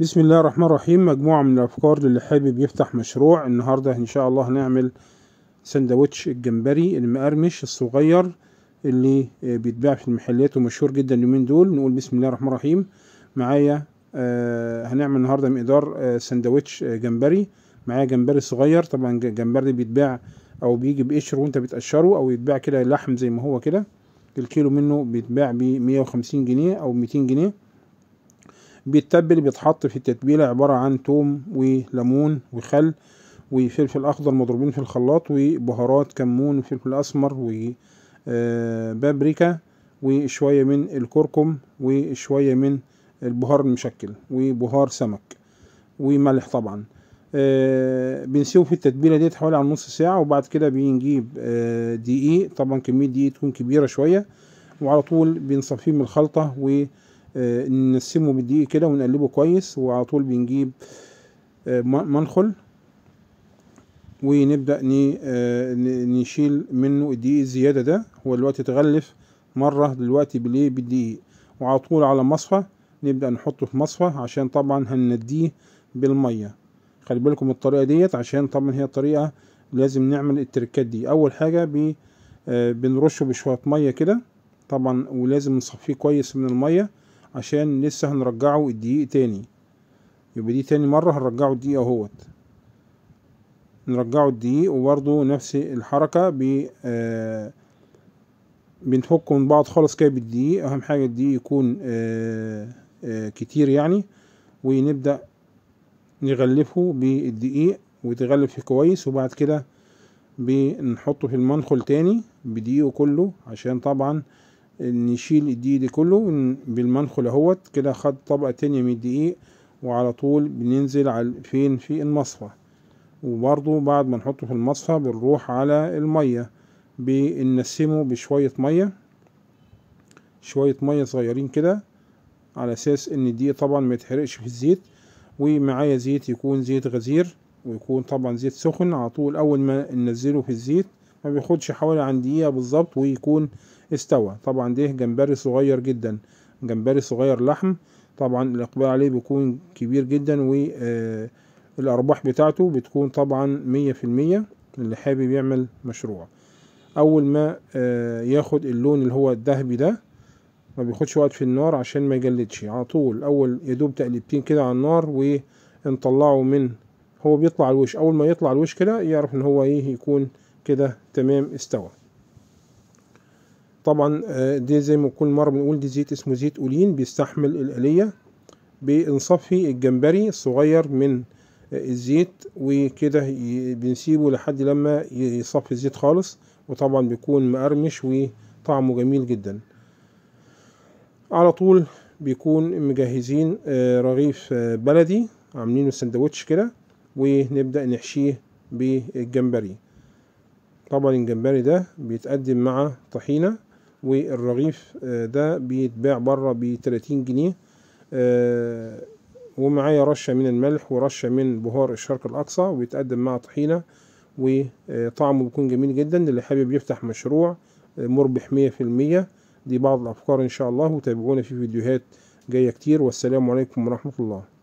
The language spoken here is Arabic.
بسم الله الرحمن الرحيم. مجموعة من الأفكار للي حابب يفتح مشروع. النهاردة إن شاء الله هنعمل سندوتش الجمبري المقرمش الصغير اللي بيتباع في المحلات ومشهور جدا اليومين دول. نقول بسم الله الرحمن الرحيم معايا. هنعمل النهاردة مقدار سندوتش جمبري. معايا جمبري صغير، طبعا الجمبري بيتباع أو بيجي بقشر وأنت بتقشره، أو يتباع كده لحم زي ما هو كده. الكيلو منه بيتباع ب150 جنيه أو 200 جنيه. بيتبل، بيتحط في التتبيلة عبارة عن توم وليمون وخل وفلفل أخضر مضروبين في الخلاط، وبهارات كمون وفلفل أسمر وبابريكا وشوية من الكركم وشوية من البهار المشكل وبهار سمك وملح طبعا. بنسيبه في التتبيلة ديت حوالي عن نص ساعة، وبعد كده بنجيب دقيق، طبعا كمية دقيق تكون كبيرة شوية، وعلى طول بنصفيه من الخلطة نقسمه بالدقيق كده ونقلبه كويس. وعلى طول بنجيب منخل ونبدأ نشيل منه الدقيق الزيادة ده. هو دلوقتي اتغلف مرة دلوقتي بالدقيق، وعلى طول على مصفى نبدأ نحطه في مصفى عشان طبعا هنديه بالمية. خلي بالكم الطريقة ديت عشان طبعا هي طريقة لازم نعمل التركات دي. أول حاجة بنرشه بشوية مية كده طبعا، ولازم نصفيه كويس من المية عشان لسه هنرجعه الدقيق تاني. يبقى دي تاني مرة هنرجعه الدقيق اهوت، نرجعه الدقيق. وبرضه نفس الحركة بنفكه من بعض خالص كده بالدقيق. اهم حاجة الدقيق يكون كتير يعني، ونبدأ نغلفه بالدقيق ويتغلف كويس. وبعد كده بنحطه في المنخل تاني بدقيقه كله، عشان طبعا نشيل الدقيق دي كله بالمنخل اهوت كده. خد طبقة تانية من الدقيق، وعلى طول بننزل على في المصفى. وبرضو بعد ما نحطه في المصفى بنروح على المية، بنسمه بشوية مية، شوية مية صغيرين كده، على اساس ان الدقيق طبعا ما يتحرقش في الزيت. ومعايا زيت يكون زيت غزير، ويكون طبعا زيت سخن. على طول اول ما ننزله في الزيت ما بياخدش حوالي عن دقيقة بالظبط ويكون استوى. طبعا ده جمبري صغير جدا، جمبري صغير لحم، طبعا الاقبال عليه بيكون كبير جدا، والارباح بتاعته بتكون طبعا 100%. اللي حابب يعمل مشروع، اول ما ياخد اللون اللي هو الذهبي ده ما بياخدش وقت في النار عشان ما يجلدش. على طول اول يدوب تقليبتين كده على النار ونطلعه من، هو بيطلع الوش. اول ما يطلع الوش كده يعرف ان هو يكون كده تمام استوى. طبعا دي زي ما كل مره بنقول دي زيت اسمه زيت اولين، بيستحمل الآلية. بنصفي الجمبري الصغير من الزيت، وكده بنسيبه لحد لما يصفي الزيت خالص، وطبعا بيكون مقرمش وطعمه جميل جدا. على طول بيكون مجهزين رغيف بلدي عاملينه سندوتش كده، ونبدأ نحشيه بالجمبري. طبعا الجمبري ده بيتقدم مع طحينة، والرغيف ده بيتباع بره ب30 جنيه. ومعايا رشة من الملح ورشة من بهار الشرق الأقصى، وبيتقدم مع طحينة، وطعمه بيكون جميل جدا. اللي حابب يفتح مشروع مربح 100%. دي بعض الأفكار إن شاء الله، وتابعونا في فيديوهات جاية كتير. والسلام عليكم ورحمة الله.